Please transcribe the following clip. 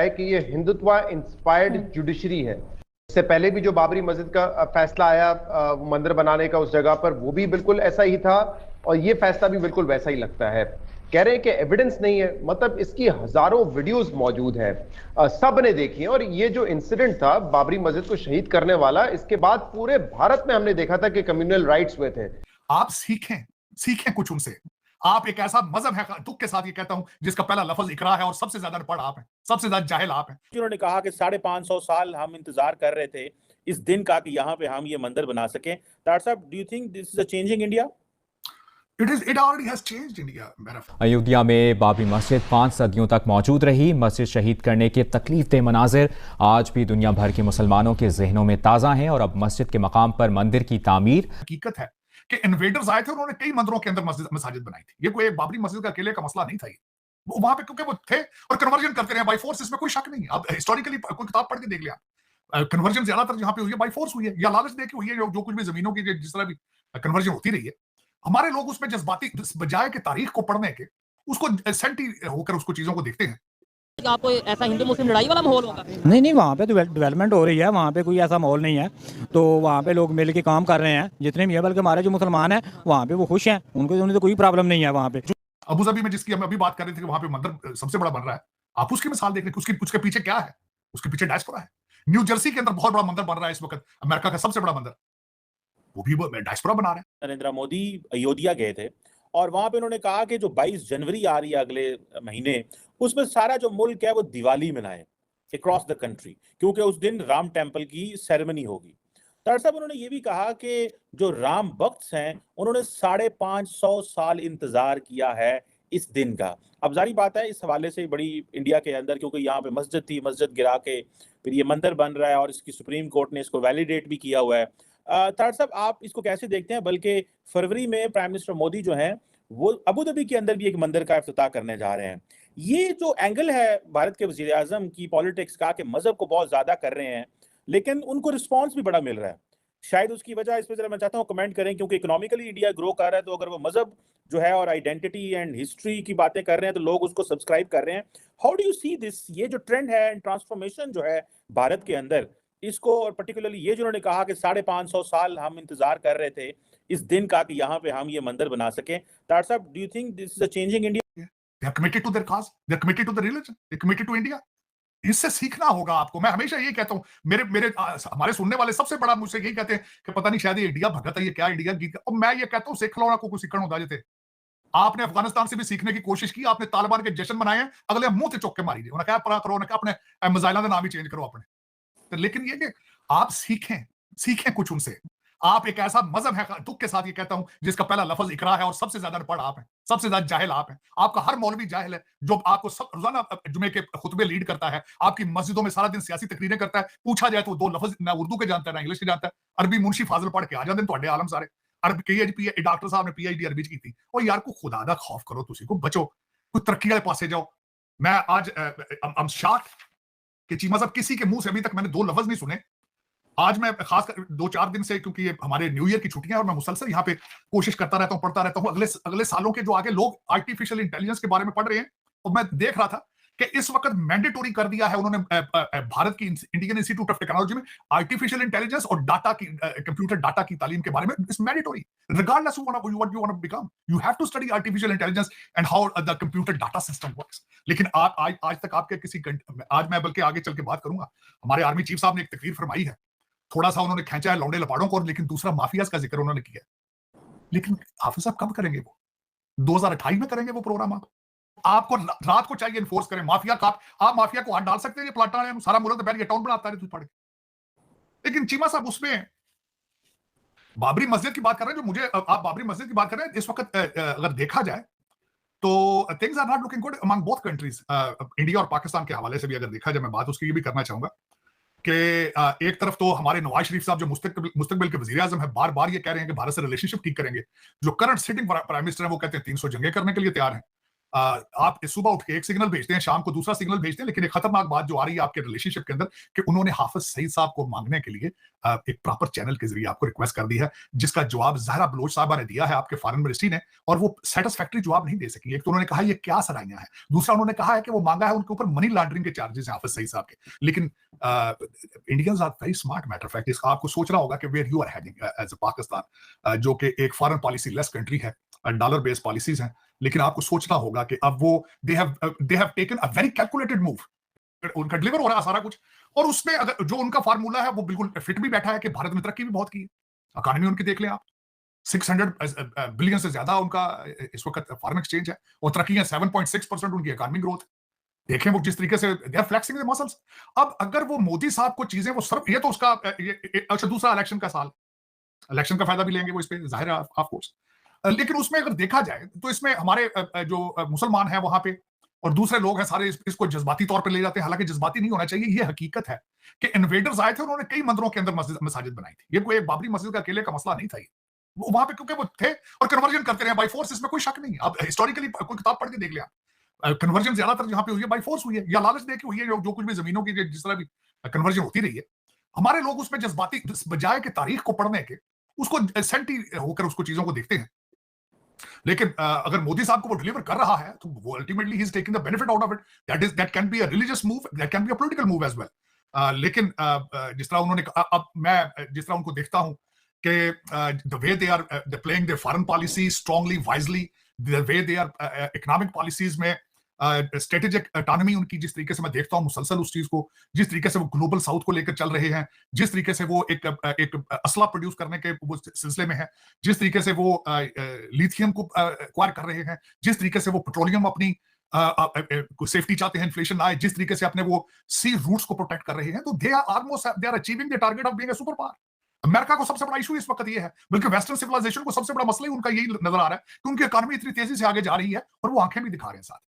है कि ये हिंदुत्व इंस्पायर्ड जुडिशरी है। इससे पहले भी जो बाबरी मस्जिद का फैसला आया मंदिर बनाने का उस जगह पर, वो भी बिल्कुल ऐसा ही था और ये फैसला भी बिल्कुल वैसा ही लगता है। कह रहे हैं कि एविडेंस नहीं है, मतलब इसकी हजारों वीडियोस मौजूद है, सब ने देखी है। और ये जो इंसिडेंट था बाबरी मस्जिद को शहीद करने वाला, इसके बाद पूरे भारत में हमने देखा था कि कम्युनल राइट्स हुए थे। आप सीखें कुछ उनसे। आप एक ऐसा मजहब है, दुख के साथ ये कहता हूं, जिसका पहला लफ्ज इकरा है और सबसे ज्यादा अनपढ़ आप हैं, सबसे ज्यादा जाहिल आप हैं। उन्होंने कहा कि 550 साल हम इंतजार कर रहे थे इस दिन का कि यहाँ पे हम ये मंदिर बना सकें। डॉक्टर साहब, do you think this is a changing India? It already has changed India. Ayodhya में बाबरी मस्जिद 5 सदियों तक मौजूद रही। मस्जिद शहीद करने के तकलीफदेह मनाजिर आज भी दुनिया भर के मुसलमानों के जहनों में ताज़ा हैं और अब मस्जिद के मकाम पर मंदिर की तामीर। हकीकत है कि इन्वेडर्स आए थे, उन्होंने कई मंदिरों के अंदर मस्जिद बनाई थी। ये कोई एक बाबरी मस्जिद का अकेले का मसला नहीं था। ये वहां पे क्योंकि वो थे और कन्वर्जन करते रहे बाई फोर्स, इसमें कोई शक नहीं। अब हिस्टोरिकली कोई किताब पढ़ के देख लिया, कन्वर्जन ज्यादातर जहां पे हुई है बाई फोर्स हुई है या लालच देके हुई है। जो कुछ भी जमीनों की जिस तरह भी कन्वर्जन होती रही है, हमारे लोग उसमें जज्बाती बजाय के तारीख को पढ़ने के उसको सेंटी होकर उसको चीजों को देखते हैं। आपको ऐसा हिंदू मुस्लिम लड़ाई वाला माहौल होगा? नहीं, वहाँ पे तो डेवलपमेंट हो रही है, वहाँ पे कोई ऐसा माहौल नहीं है। तो वहाँ पे लोग मिल के काम कर रहे हैं जितने भी है, बल्कि हमारे जो मुसलमान हैं वहाँ पे वो खुश हैं, उन्हें तो कोई प्रॉब्लम नहीं है। वहाँ पे अबू धाबी में जिसकी हम अभी बात कर रहे थे कि वहाँ पे मंदिर सबसे बड़ा बन रहा है, आप उसकी मिसाल देख रहे हैं। उसके पीछे क्या है? उसके पीछे डायस्पोरा है। न्यू जर्सी के अंदर बहुत बड़ा मंदिर बन रहा है इस वक्त, अमेरिका का सबसे बड़ा मंदिर, वो भी डायस्पोरा बना रहे हैं। नरेंद्र मोदी अयोध्या गए थे और वहां पे उन्होंने कहा कि जो 22 जनवरी आ रही है अगले महीने, उसमें सारा जो मुल्क है वो दिवाली मनाए अक्रॉस द कंट्री, क्योंकि उस दिन राम टेम्पल की सेरेमनी होगी। डॉक्टर साहब, उन्होंने ये भी कहा कि जो राम भक्त हैं उन्होंने 550 साल इंतजार किया है इस दिन का। अब जारी बात है, इस हवाले से बड़ी इंडिया के अंदर, क्योंकि यहाँ पे मस्जिद थी, मस्जिद गिरा के फिर ये मंदिर बन रहा है और इसकी सुप्रीम कोर्ट ने इसको वैलिडेट भी किया हुआ है। तार साहब, आप इसको कैसे देखते हैं? बल्कि फरवरी में प्राइम मिनिस्टर मोदी जो हैं वो अबू धाबी के अंदर भी एक मंदिर का इफ्तिताह करने जा रहे हैं। ये जो एंगल है भारत के वजीर आजम की पॉलिटिक्स का कि मजहब को बहुत ज्यादा कर रहे हैं, लेकिन उनको रिस्पॉन्स भी बड़ा मिल रहा है, शायद उसकी वजह इस पर जरा मैं चाहता हूँ कमेंट करें, क्योंकि इकोनॉमिकली इंडिया ग्रो कर रहा है, तो अगर वो मजहब जो है और आइडेंटिटी एंड हिस्ट्री की बातें कर रहे हैं तो लोग उसको सब्सक्राइब कर रहे हैं। How do you see this, ये जो ट्रेंड है एंड ट्रांसफॉर्मेशन जो है भारत के अंदर, इसको, और पर्टिकुलरली ये जो उन्होंने कहा कि 550 साल हम इंतजार कर रहे थे इस दिन का कि यहाँ पे हम ये मंदिर बना सकें। डॉक्टर साहब, do you think this is a changing India? They are committed to their cause, they are committed to the religion, they are committed to India. इससे सीखना होगा आपको। मैं हमेशा यही कहता हूं, मेरे हमारे सुनने वाले सबसे बड़ा मुझसे यही कहते हैं कि पता नहीं शायद ये इंडिया भगत है, ये क्या इंडिया गीत। और मैं ये कहता हूं, सीख लो ना, को सीखण होता जेते। आपने अफगानिस्तान से भी सीखने की कोशिश की, आपने तालिबान के जश्न मनाए हैं, अगले मुंह से चौक के मारी, उन्हें क्या परा करो, उन्हें अपने मिसाइलों का नाम ही चेंज करो अपने। तो लेकिन ये कि आप सीखें कुछ उनसे। आप एक ऐसा मजहब है, दुख के साथ ये कहता हूं, जिसका पहला लफ्ज इकरा है और सबसे ज्यादा अनपढ़ आप हैं, सबसे ज्यादा जाहिल आप हैं। आपका हर मौलवी जाहिल है जो आपको सब रोजाना जुमे के खुतबे लीड करता है, आपकी मस्जिदों में सारा दिन सियासी तकरीरें करता है। पूछा जाए तो 2 लफ्ज ना उर्दू के जानता है ना इंग्लिश के जानता है। अरबी मुंशी फाजिल पढ़ के आ जाते हैं तो आलम सारे अरबी डॉक्टर साहब ने पीएचडी अरबी की थी। और यार को खुदा दा खौफ करो, तुसी को बचो, कोई तरक्की वाले पासे जाओ। मैं आज I'm shocked कि चीमा साहब किसी के मुंह से अभी तक मैंने 2 लफ्ज नहीं सुने। आज मैं खासकर 2-4 दिन से, क्योंकि ये हमारे न्यू ईयर की छुट्टियां और मैं मुसलसल यहाँ पे कोशिश करता रहता हूँ, पढ़ता रहता हूँ अगले सालों के जो आगे लोग आर्टिफिशियल इंटेलिजेंस के बारे में पढ़ रहे हैं। और मैं देख रहा था कि इस वक्त मैंडेटरी कर दिया है उन्होंने भारत की इंडियन इंस्टीट्यूट ऑफ टेक्नोलॉजी में आर्टिफिशियल इंटेलिजेंस और डाटा की कंप्यूटर डाटा की तालीम के बारे में। It's mandatory regardless of what you want to become, you have to study artificial intelligence and how the computer data system works. लेकिन आज तक आपके आज मैं बल्कि आगे चल के बात करूंगा, हमारे आर्मी चीफ साहब ने एक तकरीर फरमाई है, थोड़ा सा उन्होंने खींचा है लौंडे लपाड़ों को, लेकिन दूसरा माफियाज का जिक्र उन्होंने किया। लेकिन हाफिज साहब कब करेंगे वो? 2028 में करेंगे वो प्रोग्राम। आपको रात को चाहिए इन्फोर्स करें माफिया का। आप माफिया को हाथ डाल सकते हैं, ये प्लाटा है, सारा मुल्क तो बैठ टाउन बनाता है तू पढ़ के। लेकिन चीमा साहब उसमें बाबरी मस्जिद की बात कर रहे हैं, जो मुझे आप बाबरी मस्जिद की बात कर रहे हैं, इस वक्त अगर देखा जाए तो things are not looking good among both countries. India और पाकिस्तान के हवाले से भी अगर देखा जाए, मैं बात उसकी भी करना चाहूंगा कि एक तरफ तो हमारे नवाज शरीफ साहब जो मुस्तकबिल के वजीर आजम है, बार बार ये कह रहे हैं कि भारत से रिलेशनशिप ठीक करेंगे। जो करंट सिटिंग प्राइम मिनिस्टर है वो कहते हैं 300 जंगे करने के लिए तैयार हैं। आप सुबह उठ के एक सिग्नल भेजते हैं, शाम को दूसरा सिग्नल भेजते हैं, लेकिन एक खतरनाक बात जो आ रही है आपके रिलेशनशिप के अंदर कि उन्होंने हाफिज सईद साहब को मांगने के लिए एक प्रॉपर चैनल के जरिए आपको रिक्वेस्ट कर दी है, जिसका जवाब ज़हरा बलोच साहबा ने दिया है आपके फॉरेन मिनिस्ट्री ने, और वो सेटिस्फैक्टरी जवाब नहीं दे सकी। एक तो उन्होंने कहा ये क्या सराहियां है, दूसरा उन्होंने कहा है कि वो मांगा है उनके ऊपर मनी लॉन्ड्रिंग के चार्जेस हैं हाफिज सईद साहब के। लेकिन Indians are very smart, matter fact इसका आपको सोचना होगा कि where you are heading as a Pakistan, जो कि एक फॉरेन पॉलिसी लेस कंट्री है, डॉलर बेस्ड पॉलिसीज हैं, लेकिन आपको सोचना होगा कि अब वो they have taken a very calculated move, उनका डिलीवर हो रहा है सारा कुछ, और उसमें अगर जो उनका फार्मूला है वो बिल्कुल फिट भी बैठा है कि भारत में तरक्की भी बहुत की है, इकोनॉमी उनकी देख लें आप, 600 बिलियन से ज्यादा उनका इस वक्त फॉरेन एक्सचेंज है, और तरक्की है 7.6% उनकी इकोनॉमी ग्रोथ। देखें वो जिस तरीके से they are flexing the muscles. अब अगर वो मोदी साहब को चीजें वो सिर्फ ये तो उसका अच्छा दूसरा इलेक्शन का साल, इलेक्शन का फायदा भी लेंगे वो इस पे, जाहिर है ऑफ कोर्स, लेकिन उसमें अगर देखा जाए तो इसमें हमारे जो मुसलमान हैं वहां पे और दूसरे लोग हैं सारे इसको जज्बाती तौर पे ले जाते हैं, हालांकि जज्बाती नहीं होना चाहिए। ये हकीकत है कि इन्वेडर्स आए थे, उन्होंने कई मंदिरों के अंदर मसाजिद बनाई थी, ये कोई एक बाबरी मस्जिद का अकेले का मसला नहीं था, ये वहां पे क्योंकि वो थे और कन्वर्जन करते रहे बाय फोर्स, इसमें कोई शक नहीं। अब हिस्टोरिकली कोई किताब पढ़ के देख लिया, कन्वर्जन ज्यादातर जहां पे हुई है बाय फोर्स हुई है या लालच देके हुई है, जो कुछ भी जमीनों की जिस तरह भी कन्वर्जन होती रही है, हमारे लोग उसमें जज्बाती बजाय के तारीख को पढ़ने के उसको सेंटी होकर उसको चीजों को देखते हैं। लेकिन अगर मोदी साहब को वो डिलीवर कर रहा है तो वो ultimately he is taking the benefit out of it, that can be a religious move, that can be a political move as well. लेकिन जिस तरह उन्होंने अब मैं जिस तरह उनको देखता हूं कि the way they are playing their foreign policy strongly wisely, the way they are economic policies में स्ट्रेटेजिक ऑटोनॉमी उनकी, जिस तरीके से मैं देखता हूं मुसलसल उस चीज को, जिस तरीके से वो ग्लोबल साउथ को लेकर चल रहे हैं, जिस तरीके से वो एक असला प्रोड्यूस करने के वो सिलसिले में है, जिस तरीके से वो लिथियम को एक्वायर कर रहे हैं, जिस तरीके से वो पेट्रोलियम अपनी सेफ्टी चाहते हैं, इन्फ्लेशन ना आए, जिस तरीके से अपने वो सी रूट्स को प्रोटेक्ट कर रहे हैं, तो they are achieving the target of being a super power. America को सबसे बड़ा इशू इस वक्त ये है, बल्कि वेस्टर्न सिविलाइजेशन को सबसे बड़ा मसला ही उनका यही नजर आ रहा है कि उनकी इकोनॉमी इतनी तेजी से आगे जा रही है और वो आंखें भी दिखा रहे हैं साथ।